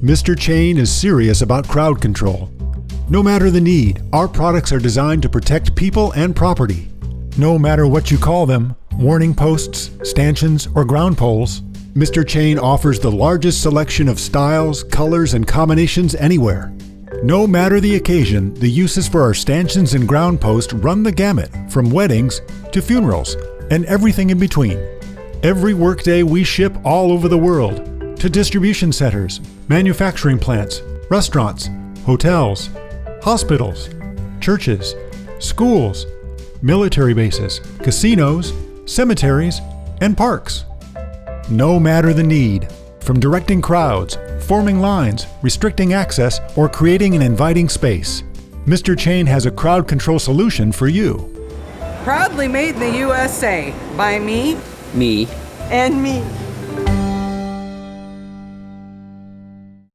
Mr. Chain is serious about crowd control. No matter the need, our products are designed to protect people and property. No matter what you call them, warning posts, stanchions, or ground poles, Mr. Chain offers the largest selection of styles, colors, and combinations anywhere. No matter the occasion, the uses for our stanchions and ground posts run the gamut, from weddings to funerals and everything in between. Every workday we ship all over the world, to distribution centers, manufacturing plants, restaurants, hotels, hospitals, churches, schools, military bases, casinos, cemeteries, and parks. No matter the need, from directing crowds, forming lines, restricting access, or creating an inviting space, Mr. Chain has a crowd control solution for you. Proudly made in the USA by me Me. and me.